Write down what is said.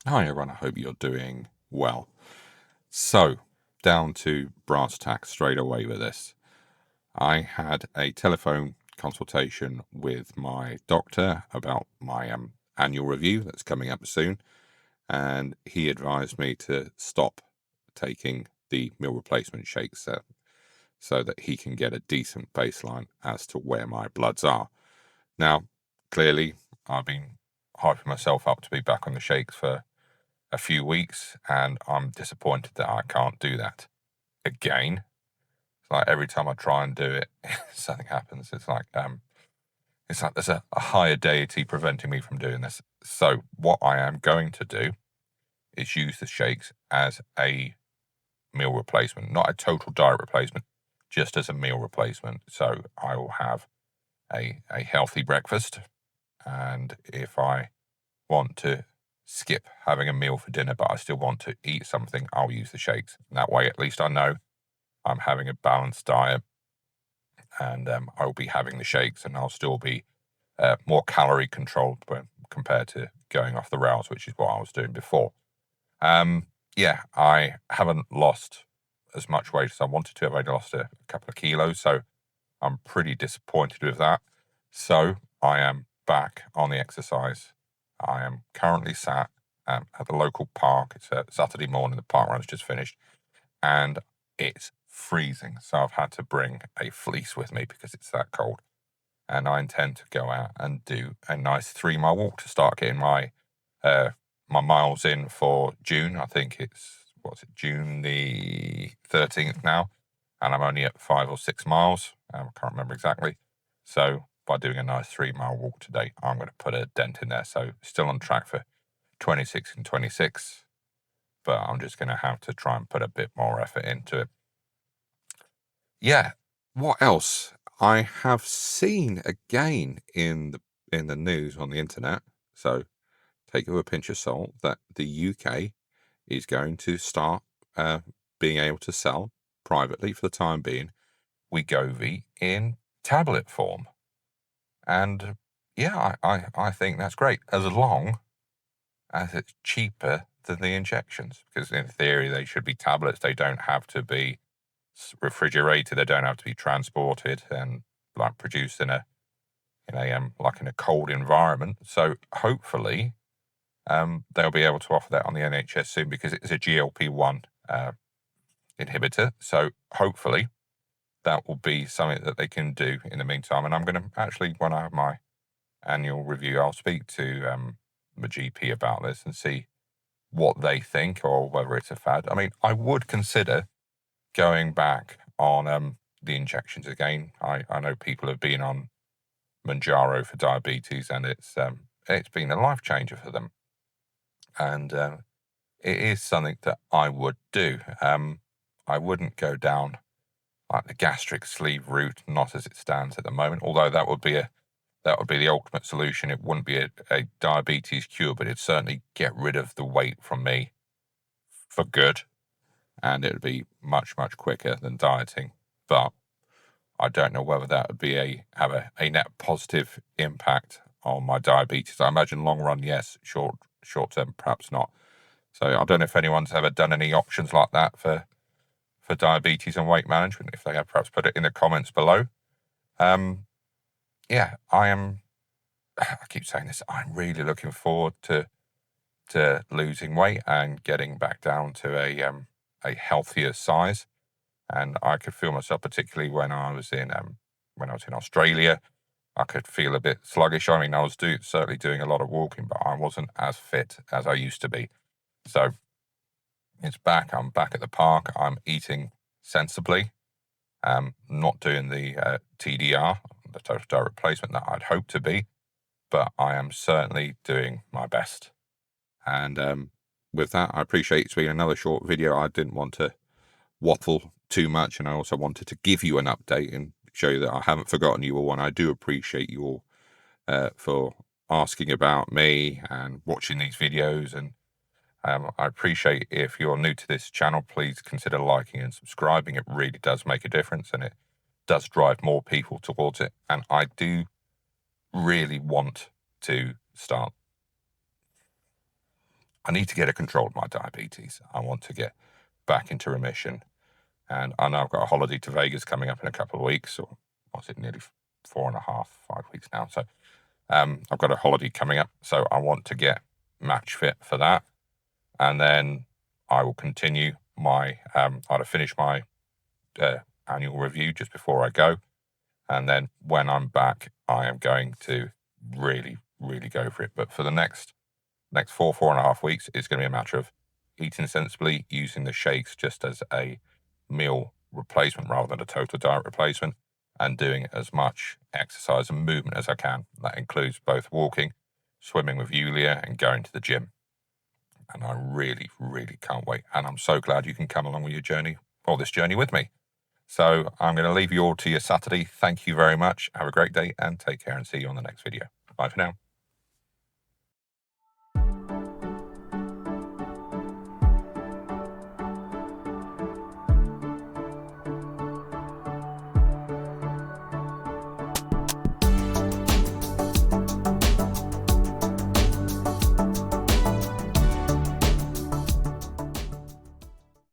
Hi everyone, I hope you're doing well. So, down to brass tacks straight away with this. I had a telephone consultation with my doctor about my annual review that's coming up soon, and he advised me to stop taking the meal replacement shakes so that he can get a decent baseline as to where my bloods are. Now, clearly, I've been hyping myself up to be back on the shakes for a few weeks, and I'm disappointed that I can't do that again. It's like every time I try and do it, something happens. It's like there's a higher deity preventing me from doing this. So what I am going to do is use the shakes as a meal replacement, not a total diet replacement, just as a meal replacement. So I will have a healthy breakfast, and if I want to skip having a meal for dinner, but I still want to eat something, I'll use the shakes. And that way, at least I know I'm having a balanced diet, and I'll be having the shakes, and I'll still be more calorie controlled compared to going off the rails, which is what I was doing before. Yeah, I haven't lost as much weight as I wanted to. I've only lost a couple of kilos, so I'm pretty disappointed with that. So I am back on the exercise. I am currently sat at the local park. It's a Saturday morning. The park run's just finished, and it's freezing. So I've had to bring a fleece with me because it's that cold. And I intend to go out and do a nice 3 mile walk to start getting uh, my miles in for June. I think it's June the 13th now, and I'm only at 5 or 6 miles. I can't remember exactly. So by doing a nice 3 mile walk today, I'm going to put a dent in there. So still on track for 26 and 26, but I'm just going to have to try and put a bit more effort into it. Yeah. What else? I have seen again in the news on the internet. So take it with a pinch of salt that the UK is going to start being able to sell privately for the time being Wegovy in tablet form. And yeah, I think that's great as long as it's cheaper than the injections, because in theory they should be tablets. They don't have to be refrigerated. They don't have to be transported and like produced in a like in a cold environment. So hopefully they'll be able to offer that on the NHS soon, because it is a GLP-1 inhibitor. So hopefully that will be something that they can do in the meantime. And I'm going to actually, when I have my annual review, I'll speak to the GP about this and see what they think, or whether it's a fad. I mean, I would consider going back on the injections again. I know people have been on Manjaro for diabetes, and it's been a life changer for them. And it is something that I would do. I wouldn't go down like the gastric sleeve route, not as it stands at the moment. Although that would be the ultimate solution. It wouldn't be a diabetes cure, but it'd certainly get rid of the weight from me for good, and it would be much quicker than dieting. But I don't know whether that would be have a net positive impact on my diabetes. I imagine long run, yes. Short term, perhaps not. So I don't know if anyone's ever done any options like that for diabetes and weight management. If they have, perhaps put it in the comments below. Yeah, I am. I keep saying this. I'm really looking forward to losing weight and getting back down to a healthier size. And I could feel myself, particularly when I was in Australia, I could feel a bit sluggish. I mean, I was certainly doing a lot of walking, but I wasn't as fit as I used to be. So it's back. I'm back at the park. I'm eating sensibly. Not doing the TDR, the total diet replacement, that I'd hoped to be, but I am certainly doing my best. And with that, I appreciate it's been another short video. I didn't want to waffle too much, and I also wanted to give you an update and show you that I haven't forgotten you all, and I do appreciate you all for asking about me and watching these videos. And I appreciate, if you're new to this channel, please consider liking and subscribing. It really does make a difference, and it does drive more people towards it. And I do really want to start I need to get a control of my diabetes. I want to get back into remission. And I know I've got a holiday to Vegas coming up in a couple of weeks, or what's it, nearly 4.5, 5 weeks now. So I've got a holiday coming up. So I want to get match fit for that. And then I will continue my, I'll finish my annual review just before I go. And then when I'm back, I am going to really, really go for it. But for the next 4.5 weeks, it's going to be a matter of eating sensibly, using the shakes just as a meal replacement rather than a total diet replacement, and doing as much exercise and movement as I can. That includes both walking, swimming with Yulia, and going to the gym. And I really, really can't wait. And I'm so glad you can come along with your journey, or this journey with me. So I'm going to leave you all to your Saturday. Thank you very much. Have a great day and take care, and see you on the next video. Bye for now.